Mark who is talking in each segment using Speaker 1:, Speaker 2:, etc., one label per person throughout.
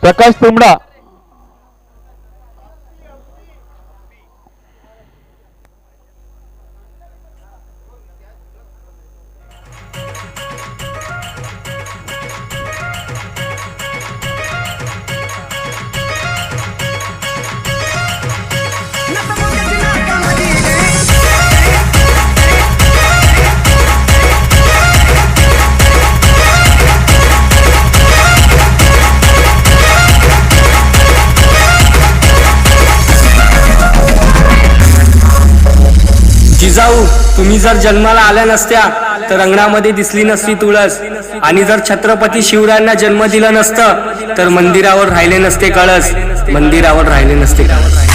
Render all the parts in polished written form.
Speaker 1: प्रकाश तुंबडा
Speaker 2: जिजाऊ, तुम्ही जर जन्माला आल्या नसत्या तर अंगणामध्ये दिसली नसती तुळस, आणि जर छत्रपती शिवरायांना जन्म दिला नसतं तर मंदिरावर राहिले नसते कळस, मंदिरावर राहिले नसते कळस.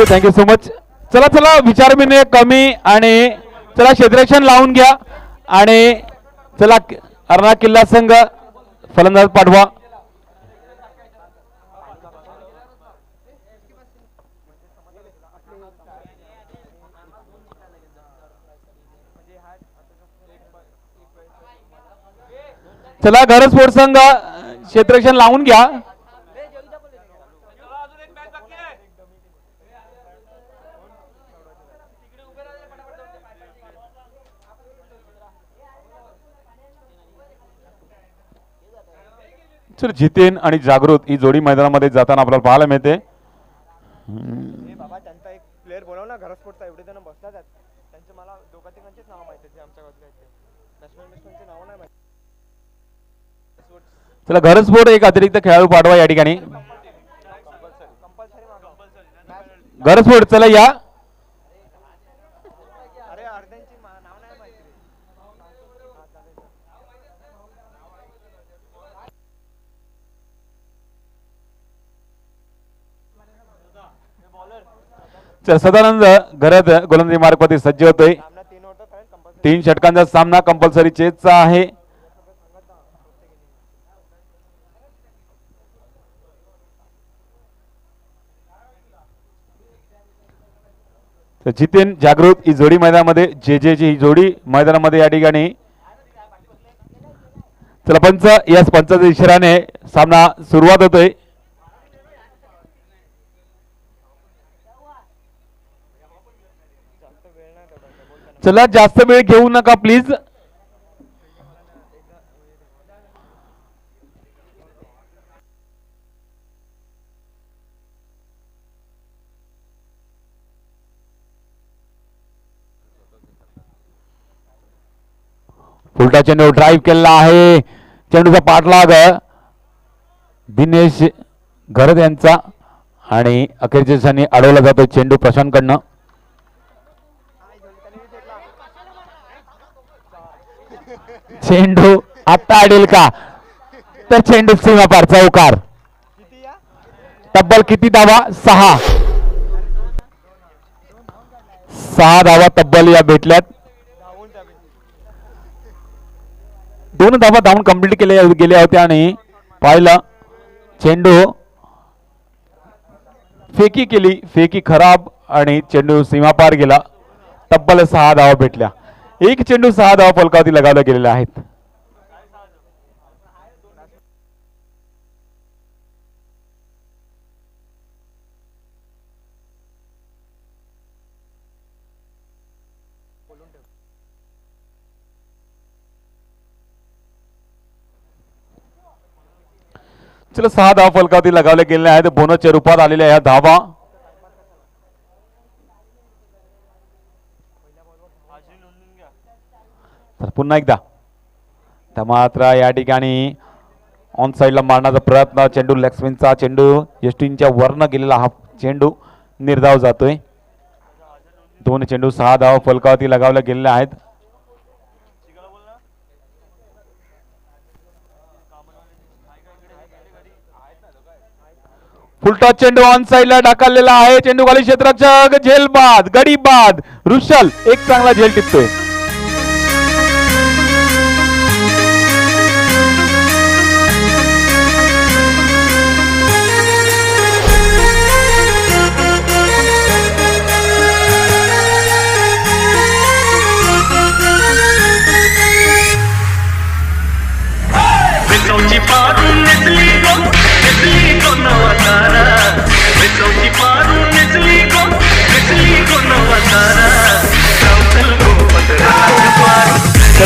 Speaker 1: Thank you so much. चला चला विचारविनिमय कमी आणि चला क्षेत्ररक्षण लावून घ्या आणि चला अर्णा किल्ला संघ फलंदाज पाठवा. चला घर स्पोर्ट संघ क्षेत्ररक्षण लावून घ्या. चल जितेन आणि जागृत ही जोडी मैदानामध्ये जाताना आपल्याला पाहायला मिळते.
Speaker 3: बाबा त्यांचा एक प्लेअर बोलव ना घरस्फोटचा, एवढे जण बसतात त्यांचे मला दोघा तिघांचेच नाव माहिती आहे आमच्या गावातले बॅट्समॅनचे नाव नाही माहिती.
Speaker 1: चला घरस्फोट एक अतिरिक्त खेळाडू पाठवा या ठिकाणी. घरस्फोट चला या.
Speaker 3: अरे अर्ध्यांची नाव नाही माहिती.
Speaker 1: चल सदानंद घरात गोलंदाजी मार्गवरती सज्ज होतोय. 3 षटकांचा सामना कंपल्सरी चेसचा आहे. जितेन जागृत ही जोडी मैदानामध्ये जे ही जोडी मैदानामध्ये या ठिकाणी. चला पंच या पंचाच्या इशाऱ्याने सामना सुरुवात होतोय. चला जास्त वेळ घेऊ नका प्लीज. फुलटा चेंडू ड्राईव्ह केलेला आहे. चेंडूचा पाठलाग दिनेश घरत यांचा आणि अखेरच्या दिवसांनी अडवला जातो चेंडू प्रशांत कडनं. चेंडू आता अडेल का तर चेंडू सीमा पार चौकार. तब्बल किती धावा? 6 धावा तब्बल या भेटल्यात. 2 धावा धावून कंप्लीट गेल्या होत्या आणि पाहिलं चेंडू फेकी केली, फेकी खराब आणि चेंडू सीमापार गेला. तब्बल 6 धावा भेटल्या. एक चेंडू 6 धावा फलकावरती लगावल्या गेलेल्या आहेत. चला 6 धावा फलकावरती लगावल्या गेलेल्या आहेत. बोनसच्या रूपात आलेल्या ह्या धावा. तर पुन्हा एकदा तर मात्र या ठिकाणी ऑन साईडला मारण्याचा प्रयत्न. चेंडू लेगस्पिनचा चेंडू यष्टींच्या वरनं गेलेला हा चेंडू निर्धाव जातोय. 2 चेंडू 6 धावा फलकावरती लगावल्या गेलेल्या आहेत. फुलटॉस चेंडू ऑन साईडला ढकललेला आहे. चेंडू खाली क्षेत्ररक्षक झेल बाद, गडी बाद. रुशल एक चांगला झेल टिपतोय.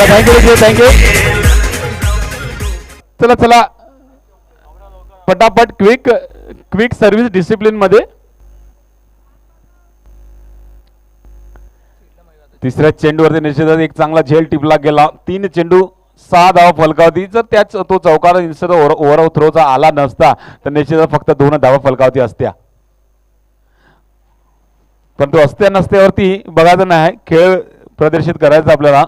Speaker 1: चला थँक्यू थँक्यू. चला चला पटापट क्विक सर्व्हिस डिसिप्लिन मध्ये तिसऱ्या चेंडूवरती निश्चितच एक चांगला झेल टिपला गेला. 3 चेंडू 6 धावा फलकावती. जर त्याच तो चौकार इन्स्टेड ओव्हर थ्रोचा आला नसता तर निश्चितच फक्त 2 धावा फलकावती असत्या. पण तो असत्या नसत्यावरती बघायचं नाही, खेळ प्रदर्शित करायचा आपल्याला.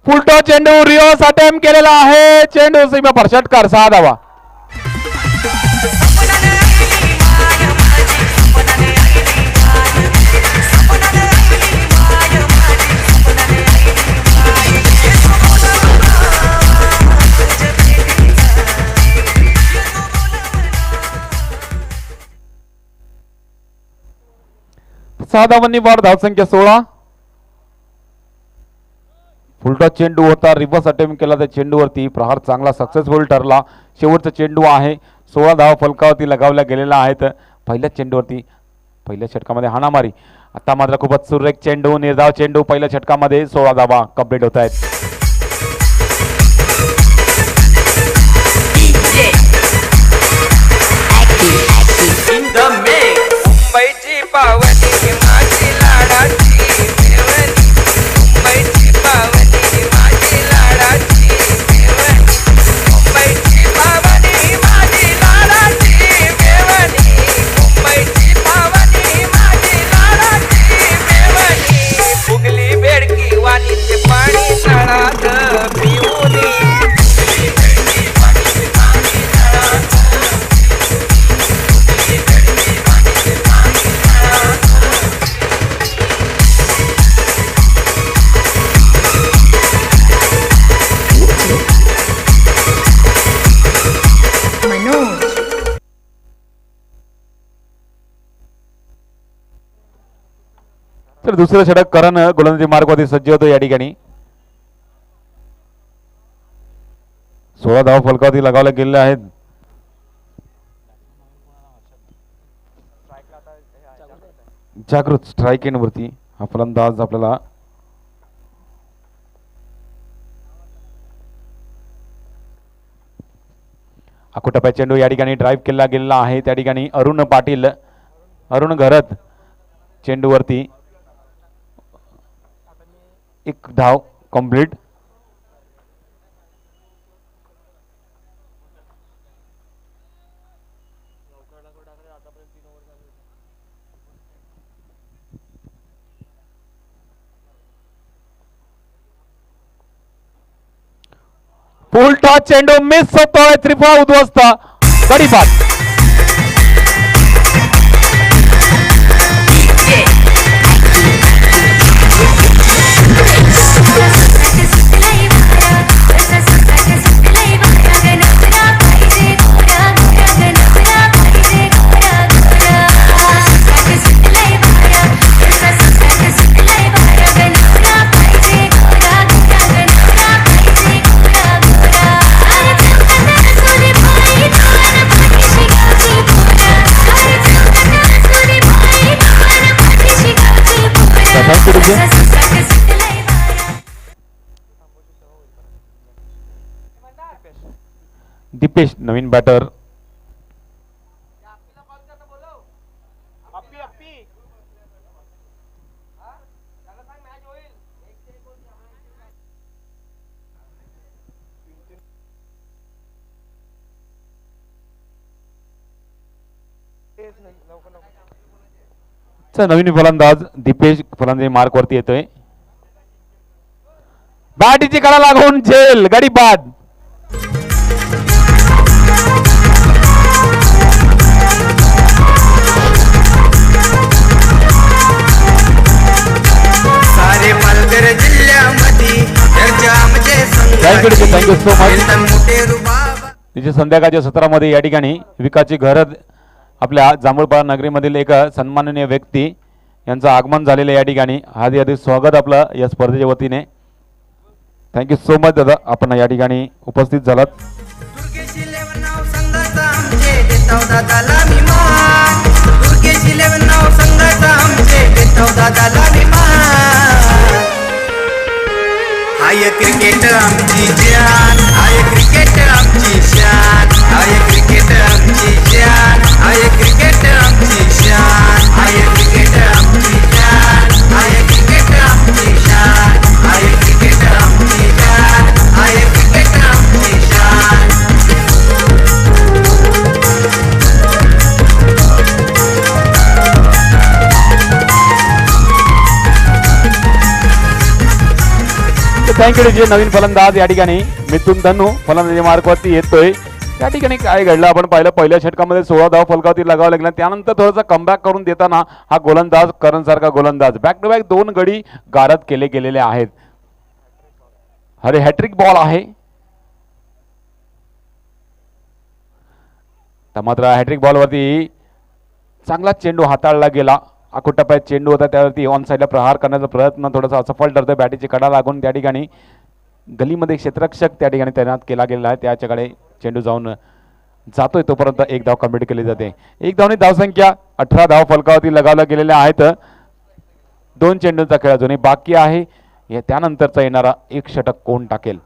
Speaker 1: फुलटॉस चेंडू रिवर्स अटेम्प्ट केलेला आहे. चेंडू सीमा पर षटकार 6 धावा. सहा धावांनी वाढ. धावसंख्या 16. फुलटॉस चेंडू होता, रिव्हर्स अटेम्प्ट केला त्या चेंडूवरती. प्रहार चांगला सक्सेसफुल ठरला. शेवटचा चेंडू आहे. 16 धावा फलकावरती लगावल्या गेलेल्या आहेत. पहिल्या चेंडूवरती पहिल्या षटकामध्ये हाणामारी. आता मात्र खूपच सुरेख चेंडू, निर्धाव चेंडू. पहिल्या षटकामध्ये 16 धावा कंप्लीट होत आहेत.
Speaker 4: मुंबईची पावनी माझी लाडाची मेवणी, मुंबईची पावनी माझी लाडाची मेवणी, मुंबईची पावनी माझी लाडाची मेवणी, मुंबईची पावनी माझी लाडाची मेवणी. फुगली बेडकी वाणीचे पाणी नळात पिऊनी,
Speaker 1: तर दुसरं षटक करण गोलंदाजी मार्गवरती सज्ज होतो या ठिकाणी. 16 धावा फलकावरती लगावल्या गेलेल्या आहेत. जागृत स्ट्राईक एंड वरती हा फलंदाज आपल्याला अकोटप्या चेंडू या ठिकाणी ड्राईव्ह केला गेलेला आहे. त्या ठिकाणी अरुण पाटील, अरुण घरत चेंडूवरती एक धाव कंप्लीट. फुल टॉस चेंडू मिस होतोय. त्रिफळा उद्ध्वस्त. गडी बाद. दीपेश नवीन बॅटर. नवीन फलंदाज दीपेश फलंदाजी मार्क वरती येतोय. बॅटीची कडा लागून झेल. गडी बाद. Thank you thank you so much.
Speaker 4: कीर्तन मोठे रुबाब
Speaker 1: तिचे संध्याकाळच्या सत्रामध्ये या ठिकाणी विकासची घर आपल्या जांभूळपाडा नगरीमधील एक सन्माननीय व्यक्ती यांचं आगमन झालेलं या ठिकाणी. हार्दिक हार्दिक स्वागत आपलं या स्पर्धेच्या वतीने. थँक्यू सो मच दादा, आपण या ठिकाणी उपस्थित झालात.
Speaker 4: दुर्गेशी लेवन नाव संघाचा आमचे देताव दादाला मी मान. दुर्गेशी लेवन नाव संघाचा आमचे देताव दादाला मी मान. हाय क्रिकेट आमची जान, हाय क्रिकेट आमची शान, हाय क्रिकेट आमची जान, हाय क्रिकेट आमची शान, हाय क्रिकेट आमची जान, हाय क्रिकेट आमची शान, हाय क्रिकेट आमची जान, हाय क्रिकेट आमची शान.
Speaker 1: थँक्यू जे नवीन फलंदाज या ठिकाणी मिथुन धनू फलंदाजी मार्कवरती येतोय. या ठिकाणी काय घडलं आपण पाहिलं, पहिल्या षटकामध्ये 16 धाव फलकावरती लगावं लागला. त्यानंतर थोडासा कमबॅक करून देताना हा गोलंदाज करण सारखा गोलंदाज बॅक टू बॅक 2 गडी गारद केले गेलेले आहेत. अरे हॅट्रिक बॉल आहे. मात्र हॅट्रिक बॉलवरती चांगला चेंडू हाताळला गेला. आकुटप्यात चेंडू होता त्यावरती ऑन साईडला प्रहार करण्याचा प्रयत्न थोडासा असफल ठरतोय. बॅटीची कडा लागून त्या ठिकाणी गलीमध्ये क्षेत्ररक्षक त्या ठिकाणी तैनात केला गेला आहे. त्याच्याकडे चेंडू जाऊन जातोय तोपर्यंत 1 धाव कंप्लीट केली जाते. 1 धावने धावसंख्या 18 धाव फलकावरती लगावल्या गेलेल्या आहेत. 2 चेंडूंचा खेळ अजूनही बाकी आहे. त्यानंतरचा येणारा 1 षटक कोण टाकेल.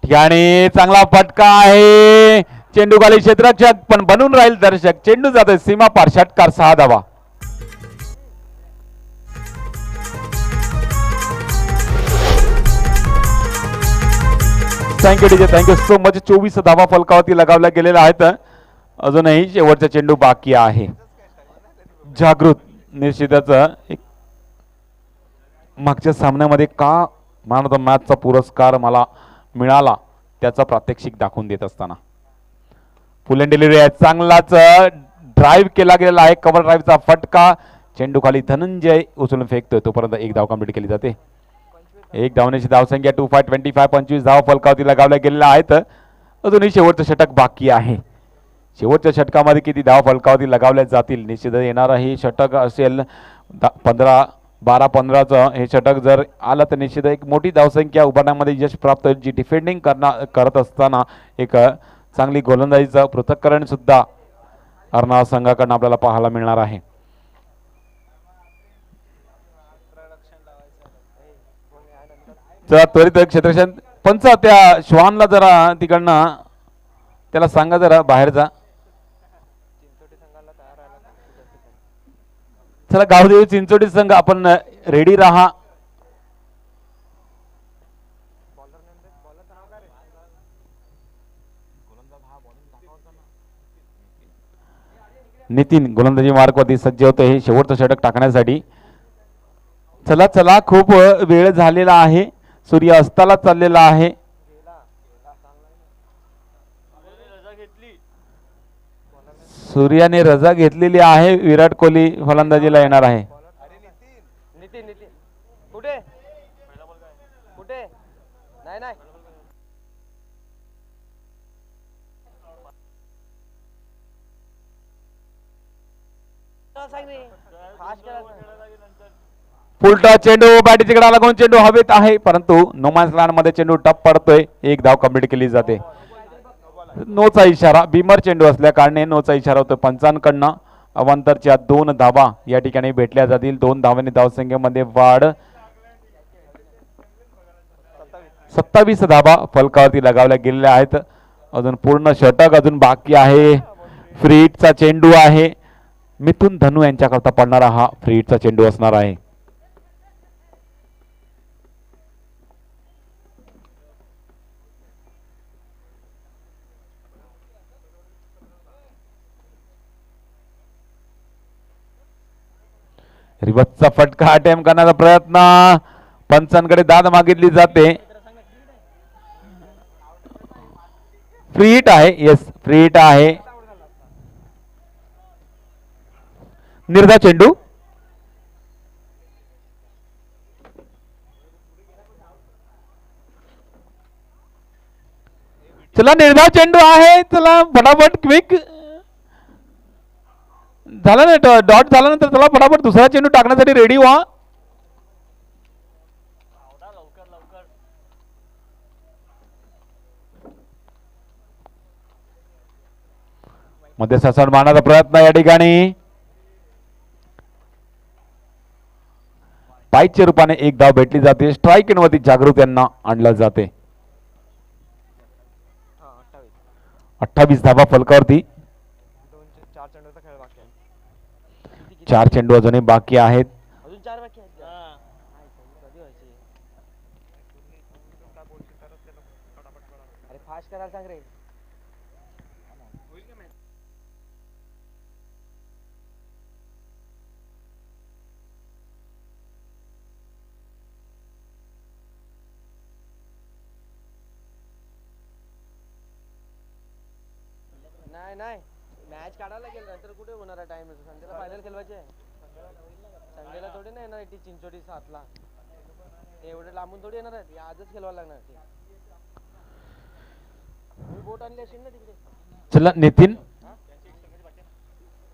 Speaker 1: ठिकाणी चांगला फटका आहे. चेंडू खाली क्षेत्ररक्षक पण बनून राहील दर्शक. चेंडू जातोय सीमा पार. षटकार 6 धावा. Thank you DJ, thank you so much. 24 धावा फलकावरती लगावल्या गेलेल्या आहेत. अजूनही शेवटचा चेंडू बाकी आहे. जागृत निश्चितच एक मागच्या सामन्यामध्ये का मॅन ऑफ द मॅचचा पुरस्कार मला मिळाला त्याचा प्रात्यक्षिक दाखवून देत असताना फुल अँड डिलिव्हरी आहे. चांगलाच ड्राईव्ह केला गेलेला आहे. कव्हर ड्राईव्हचा फटका. चेंडू खाली धनंजय उचलून फेकतोय तोपर्यंत 1 धाव कंप्लीट केली जाते. 1 धावण्याची धावसंख्या 25 25 धाव फलकावरती लगावल्या गेलेल्या आहेत. अजूनही शेवटचं षटक बाकी आहे. शेवटच्या षटकामध्ये किती धाव फलकावरती लगावल्या जातील निश्चित येणारं हे षटक असेल 12-15चं हे षटक जर आलं तर निश्चित एक मोठी धावसंख्या उभारण्यामध्ये यश प्राप्त होईल. जी डिफेंडिंग करत असताना एक चांगली गोलंदाजीचं पृथक्करण सुद्धा अर्नाळा संघाकडून आपल्याला पाहायला मिळणार आहे. त्वरित क्षेत्ररक्षण पंच त्या श्वानला जरा तिकडनं त्याला सांगा जरा बाहेर जा. चला गावदेवी चिंचोटी संघ आपण रेडी राहा. नितीन गोलंदाजी मार्कवरती सज्ज होतं हे शेवटचं षटक टाकण्यासाठी. चला चला खूप वेळ झालेला आहे. सूर्य अस्ताला चाललेला आहे. सूर्याने रजा घेतलेली आहे. विराट कोहली फलंदाजीला येणार आहे.
Speaker 3: नितीन नितीन कुठे कुठे नाही नाही
Speaker 1: फुलटा चेंडू बॅटीची कडा लागून चेंडू हवेत आहे परंतु नोमॅन्स लँड मध्ये चेंडू टप पडतोय. 1 धाव कंप्लीट केली जाते. नोचा इशारा भीमर चेंडू असल्या कारणे नोचा इशारा होतो पंचांकडनं. अवांतरच्या 2 धावा या ठिकाणी भेटल्या जातील. 2 धावांनी धावसंख्येमध्ये वाढ. 27 धावा फलकावरती लगावल्या गेलेल्या आहेत. अजून पूर्ण षटक अजून बाकी आहे. फ्री हिटचा चेंडू आहे. मिथुन धनू यांच्याकरता पडणारा हा फ्री हिटचा चेंडू असणार आहे. रिवर्सचा फटका अटेम्प्ट करण्याचा प्रयत्न. पंचांकडे दाद मागितली जाते. फ्री हिट आहे. येस फ्री हिट आहे. निर्धा चेंडू चला 2 चला निर्धाव चेंडू आहे, चला फटाफट क्विक झाला ना, डॉट झाल्यानंतर चला फटाफट दुसरा चेंडू टाकण्यासाठी रेडी व्हा. मध्ये ससन मारण्याचा प्रयत्न या ठिकाणी पायच्या रूपाने एक धाव भेटली जाते. स्ट्राईक वरती जागृत यांना आणलं जाते. 28 धावा फलकावरती.
Speaker 3: 4 चेंडूचा खेळ बाकी आहे.
Speaker 1: 4 चेंडू अजूनही बाकी आहेत.
Speaker 3: अजून 4 बाकी आहेत. कधी व्हायचे? अरे फास्ट करायला सांग रे. नाही नाही मॅच काढायला लागेल, नंतर कुठे होणार आहे टाइम. संडेला फायनल खेळवायचे. संडेला थोडी नाही येणार ती चिंचोडी 7ला. एवढे लांबून थोडी येणार आहे. आजच खेळवायला लागणार ती. तुम्ही बोट आणली असेल ना तिकडे.
Speaker 1: चला नितीन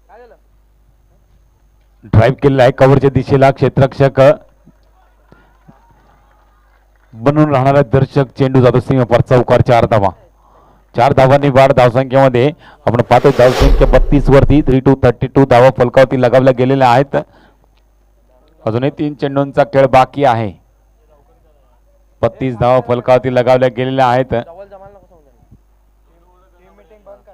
Speaker 3: काय झालं?
Speaker 1: ड्राईव्ह केलेला आहे कव्हरच्या दिशेला. क्षेत्ररक्षक बनून राहणारा दर्शक चेंडू जातो सीमापार चौकार. 4 धावा. 4 धावांनी वाढ धावसंख्येमध्ये आपण पाहतो. धावसंख्या 32 वरती 3-32 धावा फलकावरती लगावल्या गेलेल्या आहेत. अजूनही 3 चेंडूंचा खेळ बाकी आहे. 32 धावा फलकावरती लगावल्या गेलेल्या आहेत.
Speaker 3: डबल जमाल नको समजा. टीम मीटिंग बंद कर.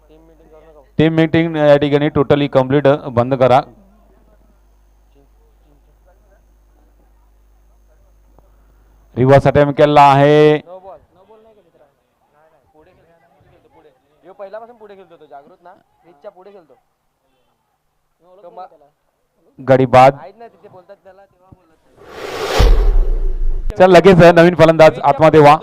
Speaker 3: टीम मीटिंग करू नका.
Speaker 1: टीम मीटिंग या ठिकाणी टोटली कम्प्लीट बंद करा. रिव्हर्स अटेम्प्ट केला आहे.
Speaker 3: नो बॉल नाही केली तर. नाही पुढे खेळतो. पुढे यो पहिल्यापासून पुढे खेळतो तो. जागृत ना रिचच्या पुढे खेळतो.
Speaker 1: गडी बाद.
Speaker 3: आहेत ना तिथे बोलतात त्याला, तेव्हा बोलत.
Speaker 1: चल लगेच नवीन फलंदाज आतमध्ये वा.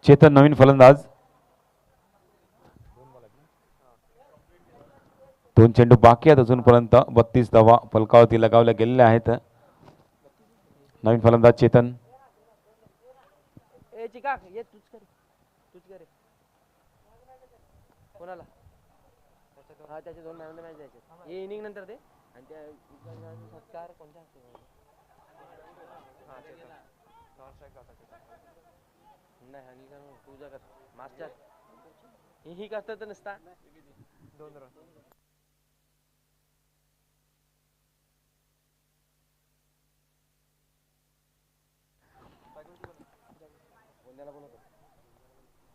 Speaker 1: चेतन नवीन फलंदाज. 2 चेंडू बाकी आहेत अजूनपर्यंत. 32 धावा फलकावरती लगावल्या गेलेल्या आहेत. नवीन फलंदाज चेतन.
Speaker 3: ए चिका ये तूच करे. कोणाला? हा त्याचे 2 मॅन ऑफ द मॅच द्यायचे. हे इनिंग नंतर दे. आणि त्या सत्कार कोणत्या असते? नाही हनी कर तुझा कर मास्टर. ही करतात नसता 2 रन.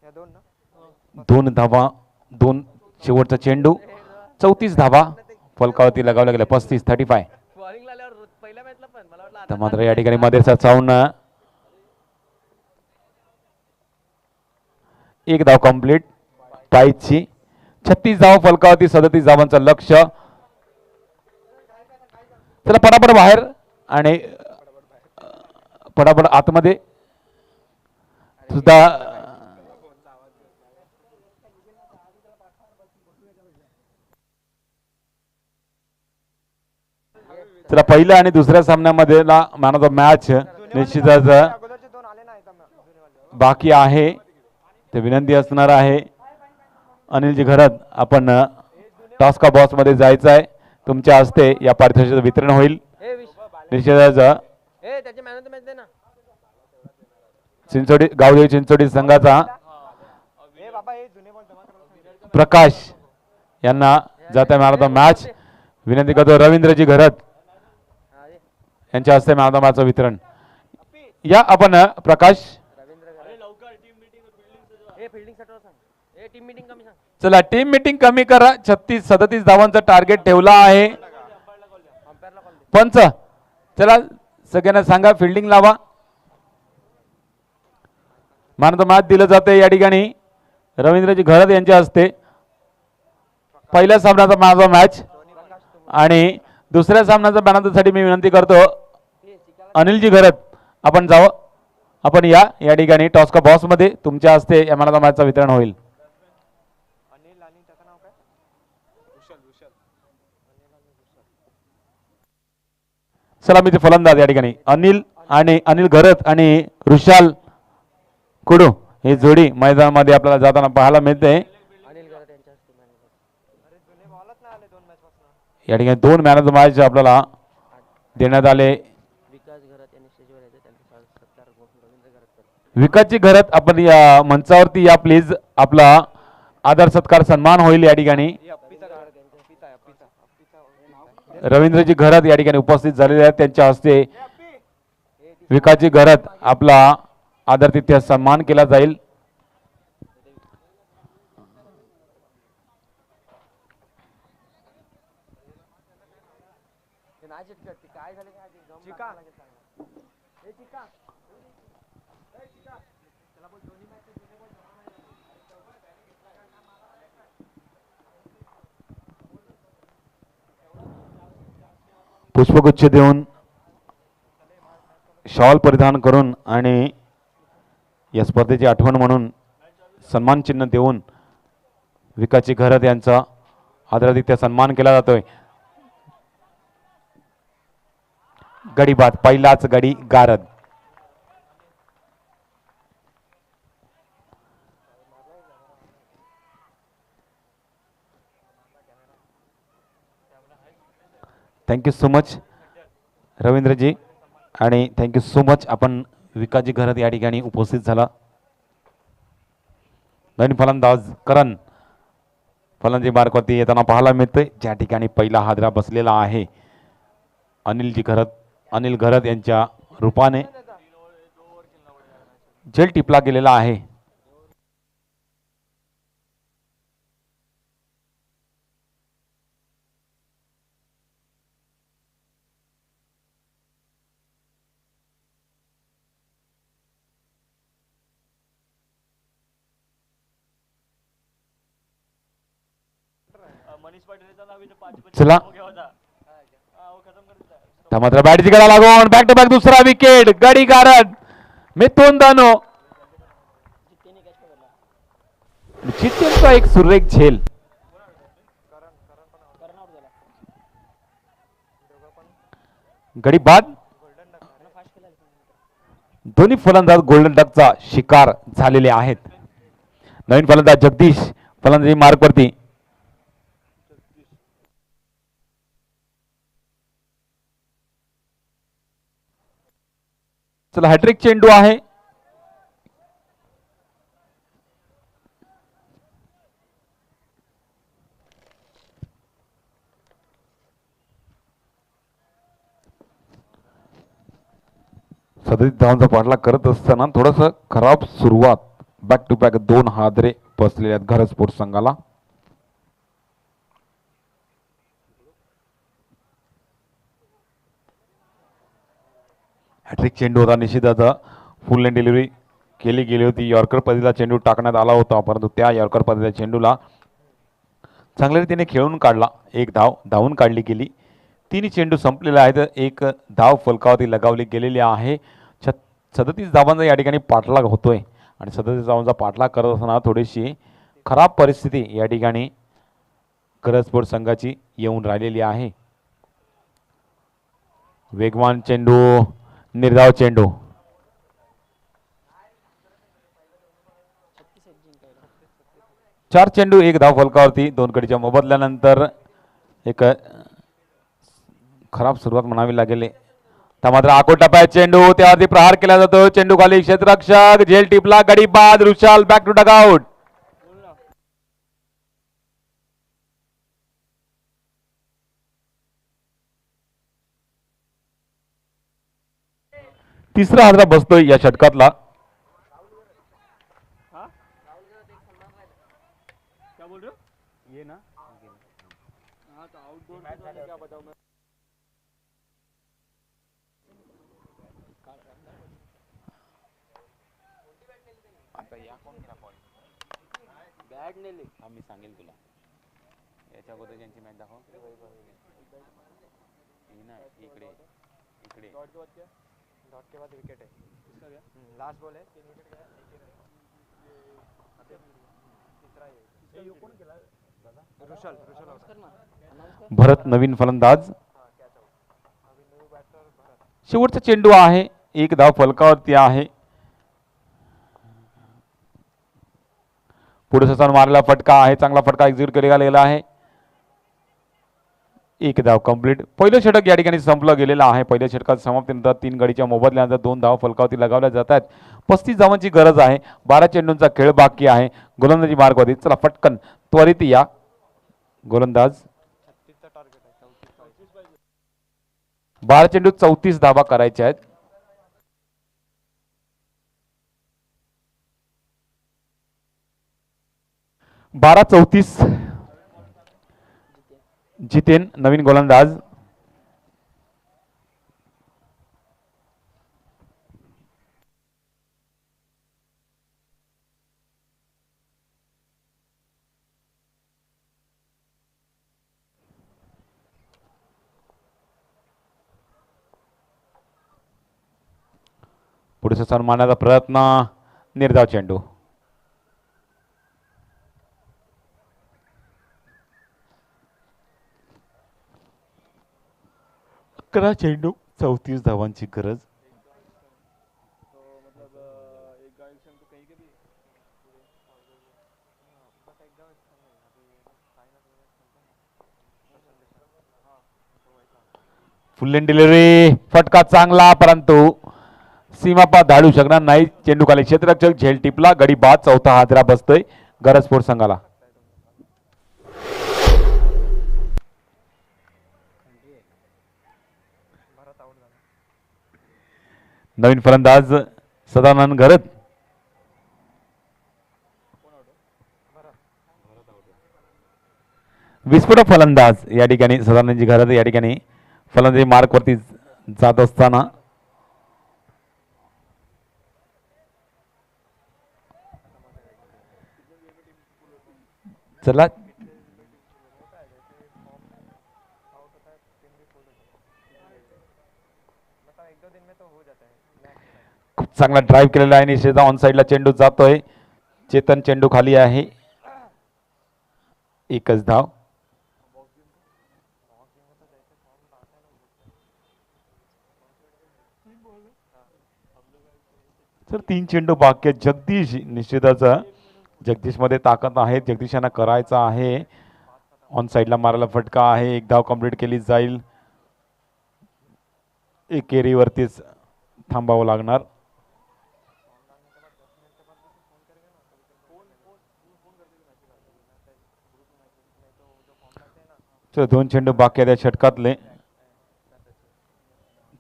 Speaker 3: या 2 ना
Speaker 1: 2 धावा. 2 शेवटचा चेंडू. 34 धावा फलकावरती लगावल्या गेल्या. 35-35.
Speaker 3: बॉलिंग लागल्यावर पहिल्या मॅचला पण मला वाटलं
Speaker 1: तर मात्र या ठिकाणी मध्ये चावून 1 धाव कंप्लीट पायची. 36 धावा फलकावरती. 37 धावांचं लक्ष. चला पटापट बाहेर आणि पटापट आतमध्ये सुद्धा. चला पहिल्या आणि दुसऱ्या सामन्यामध्ये मॅन ऑफ द मॅच निश्चितच बाकी आहे. ते विनंती असणार आहे अनिलजी घरात, आपण टास्का बॉस मध्ये जायचं आहे. तुमच्या हस्ते या पारितोषिकाचं वितरण होईल. निश्चितच
Speaker 3: त्याचे मॅन ऑफ द मॅच दे ना.
Speaker 1: चिंचोडी गावदेवी चिंचोडी संघाचा प्रकाश यांना जाता मॅन ऑफ द मॅच. विनंती करतो रवींद्रजी घरत यांच्या हस्ते मॅन ऑफ द मॅचचं वितरण. या आपण प्रकाश. चला टीम मीटिंग कमी करा. 36-37 धावांचं टार्गेट ठेवला आहे. पंच चला सगळ्यांना सांगा फिल्डिंग लावा. मॅन ऑफ द मॅच दिलं जाते या ठिकाणी रवींद्रजी घरत यांच्या हस्ते. पहिल्या सामन्याचा मॅन ऑफ द मॅच आणि दुसऱ्या सामन्याचा मॅन ऑफ द साठी मी विनंती करतो अनिलजी घरत आपण जावं. आपण या ठिकाणी टॉस का बॉस मध्ये तुमच्या हस्ते या मॅन ऑफ द मॅचचं वितरण होईल. चला मी ते फलंदाज या ठिकाणी अनिल घरत आणि ऋषाल कुडू ही जोडी मैदानामध्ये आपल्याला जाताना पाहायला मिळते.
Speaker 3: अनिल गरट यांच्या हस्ते
Speaker 1: या ठिकाणी 2 मॅन ऑफ द मॅच आपल्याला देण्यात आले.
Speaker 3: विकास गरट यांनी स्टेजवर यायचं त्यांचा सत्कार रवींद्र गरटकर.
Speaker 1: विकासची घरत आपण या मंचावरती या प्लीज. आपला आदर सत्कार सन्मान होईल या ठिकाणी. रवींद्रजी घरत या ठिकाणी उपस्थित झालेले आहेत. त्यांच्या हस्ते विकासजी घरत आपला आदर तिथे सन्मान केला जाईल.
Speaker 3: काय झालं काय
Speaker 1: पुष्पगुच्छ देऊन शॉल परिधान करून आणि या स्पर्धेची आठवण म्हणून सन्मान चिन्ह देऊन विकासची घरत यांचा आदरातिथ्य सन्मान केला जातोय. गडी बाद पहिलाच गडी गारद. थँक्यू सो मच रवींद्रजी आणि थँक्यू सो मच आपण विकासजी घरत या ठिकाणी उपस्थित झाला. नवीन फलंदाज करण फलंदाजी मार्कवरती येताना पाहायला मिळतोय. ज्या ठिकाणी पहिला हादरा बसलेला आहे अनिल घरत यांच्या रूपाने झेल टिपला गेलेला आहे. चला मात्र बॅटची गळा लागून बॅक टू बॅक दुसरा विकेट. गडी गारद मिथून दानो चित्तेचा एक सुरेख झेल. गडी बाद. दोन्ही फलंदाज गोल्डन डकचा शिकार झालेले आहेत. नवीन फलंदाज जगदीश फलंदाजी मार्कवरती. चला हॅट्रिक चेंडू आहे. धावांचा पाठलाग करत असताना थोडस खराब सुरुवात. बॅक टू बॅक 2 हादरे बसलेले आहेत घरत स्पोर्ट्स संघाला. हॅट्रिक चेंडू होता निश्चितच. फुल लेन डिलिव्हरी केली गेली होती. यॉर्कर पद्धतीला चेंडू टाकण्यात आला होता परंतु त्या यॉर्कर पद्धतीच्या चेंडूला चांगल्या रीतीने खेळून काढला. एक धावून काढली गेली. 3 चेंडू संपलेले आहेत. एक धाव फलकावरती लगावली गेलेली आहे. 37 धावांचा या ठिकाणी पाठलाग होतोय आणि 37 धावांचा पाठलाग करत असताना थोडीशी खराब परिस्थिती या ठिकाणी घरत स्पोर्ट्स संघाची येऊन राहिलेली आहे. वेगवान चेंडू निर्धाव चेंडू. 4 चेंडू 1 धाव फलकावरती 2 कडीच्या मोबदल्यानंतर एक खराब सुरुवात म्हणावी लागेल. त्या मात्र आकोटा पाय चेंडू त्यावरती प्रहार केला जातो. चेंडू खाली क्षेत्ररक्षक झेल टिपला. गडी बाद. ऋषाल बॅक टू डगआउट. तिसरा हादरा बसतोय या षटकातला. मी सांगेल तुला याच्या अगोदर ज्यांची मॅच दाखव. इकडे इकडे
Speaker 3: डॉट के बाद विकेट है लास्ट बॉल है 3 विकेट गया तीसरा है ऋषल
Speaker 1: भरत नवीन फलंदाज. शेवटचा चेंडू आहे, एक धाव फलकावरती आहे. पुढे ससान मारलेला फटका आहे, चांगला फटका एक्झिक्यूट केला गेलेला आहे. एक धाव कंप्लीट. पहिलं षटक या ठिकाणी संपलं गेलेलं आहे. पहिल्या षटकात समाप्तीनंतर 3 गडीच्या मोबदल्यानंतर 2 धाव फलकावरती लगावल्या जात आहेत. 35 धावांची गरज आहे. 12 चेंडूंचा खेळ बाकी आहे. गोलंदाजी मार्गवरती. चला पटकन त्वरित या गोलंदाज. 12 चेंडू 34 धावा करायच्या आहेत. बारा 34. जितेन नवीन गोलंदाज. पुढे सन्मानाचा प्रयत्न. निर्धाव चेंडू. अकरा चेंडू 34 धावांची गरज. फुल एंड डिलिव्हरी. फटका चांगला परंतु सीमापार धाडू शकणार नाही. चेंडू खाली क्षेत्ररक्षक झेल टिपला. गडी बाद. चौथा हादरा बसतोय गरज स्पोर्ट संघाला. नवीन फलंदाज सदानंद घरत. विस्फोटक फलंदाज या ठिकाणी सदानंदजी घरत या ठिकाणी फलंदाजी मार्क वरती जात असताना चला खूप चांगला ड्राईव्ह केलेला आहे. निश्चित ऑन साइडला चेंडू जातोय. चेतन चेंडू खाली आहे. एकच धाव. तर 3 चेंडू बाकी आहेत. जगदीश निश्चितच जगदीश मध्ये ताकद आहे. जगदीश यांना करायचा आहे. ऑन साइडला मारायला फटका आहे. एक धाव कंप्लीट केली जाईल. एकेरीवरतीच थांबावं लागणार. तर 2 चेंडू बाकी आहेत या षटकातले.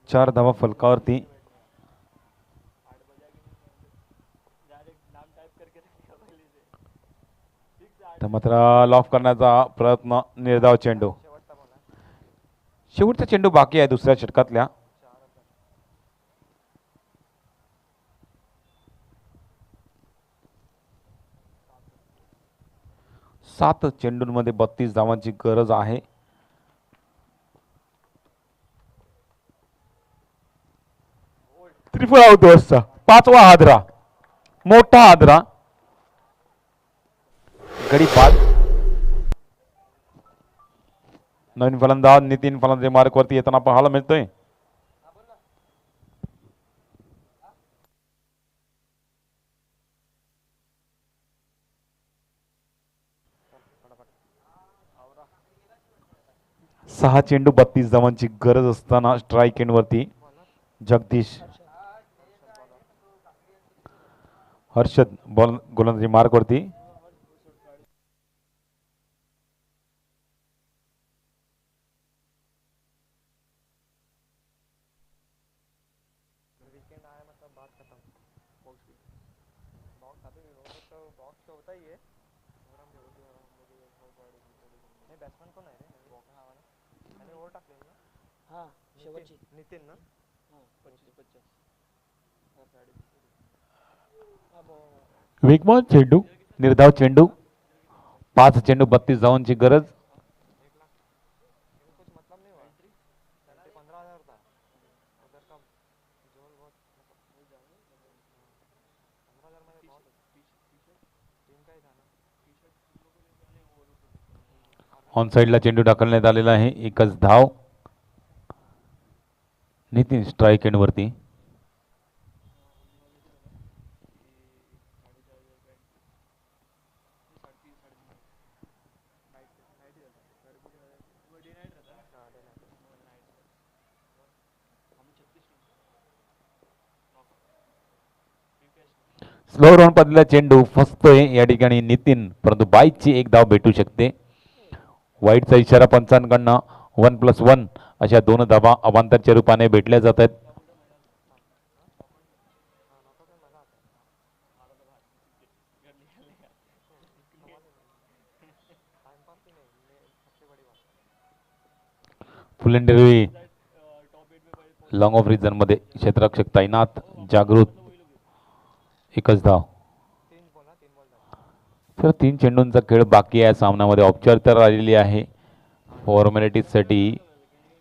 Speaker 1: 4 धावा फलकावरती. तर मात्र लॉफ करण्याचा प्रयत्न. निर्धाव चेंडू. शेवटचा चेंडू बाकी आहे दुसऱ्या षटकातल्या. सात चेंडूंमध्ये 32 धावांची गरज आहे. त्रिफळ आउट ओव्हर्सचा 5वा हादरा. मोठा हादरा. गडी बाद. नवीन फलंदाज नितीन फलंदाजी मार्क वरती येताना पाहायला मिळतोय. सहा चेंडू 32 धावांची गरज असताना स्ट्राईक एंड वरती जगदीश. हर्षद बॉल गोलंदाजी मार्क वरती.
Speaker 3: नितीन ना 25
Speaker 1: वेगवान चेंडू. निर्धाव चेंडू. 5 चेंडू 32 धावांची गरज.
Speaker 3: कुछ मतलब नहीं हुआ 15,000 था उधर का जोल वो
Speaker 1: ऑन साइडला चेंडू टाकण्यात आलेला आहे. एकच धाव. नितीन स्ट्राईक एंड वरती. स्लो राऊंड पडलेला चेंडू फसतोय या ठिकाणी नितीन, परंतु बाईकची एक धाव भेटू शकते. वाईटचा इशारा पंचांकडनं 1+1 अशा 2 धावा अवांतरच्या रूपाने भेटल्या जात आहेत. फुलेंडेरी लॉंग ऑफ रिजन मध्ये क्षेत्ररक्षक तैनात. जागृत. एकच धाव. तर 3 चेंडूंचा खेळ बाकी आहे सामन्यामध्ये. औपचार तर आलेली आहे. फॉर्मॅलिटीजसाठी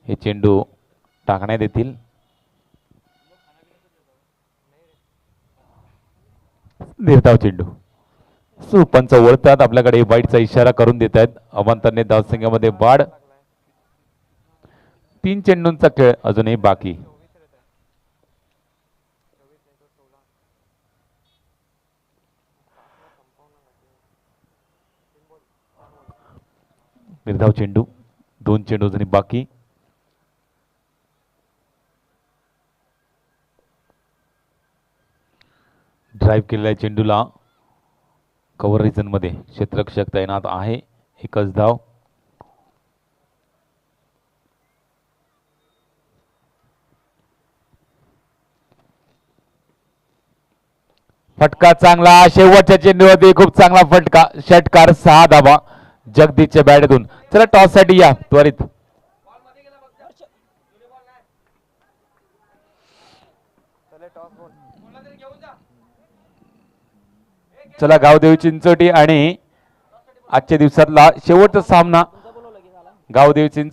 Speaker 1: हे चेंडू टाकण्यात येतील. निर्धाव चेंडू. पंच वळतात आपल्याकडे. वाईटचा इशारा करून देत आहेत. अवांतरने धावसंख्येमध्ये वाढ. 3 चेंडूंचा खेळ अजूनही बाकी. निर्धाव चेंडू. 2 चेंडू अजूनही बाकी. ड्राईव्ह केलेल्या चेंडूला कव्हर रिजन मध्ये क्षेत्ररक्षक तैनात आहे. एकच धाव. फटका चांगला. शेवटच्या चेंडूवरती खूप चांगला फटका. षटकार. 6 धावा जगदीशच्या बॅटतून. चला टॉस साठी या त्वरित. चला गावदेवी चिंचोटी आणि आजच्या दिवसातला शेवटचा सामना गावदेवी चिंचोटी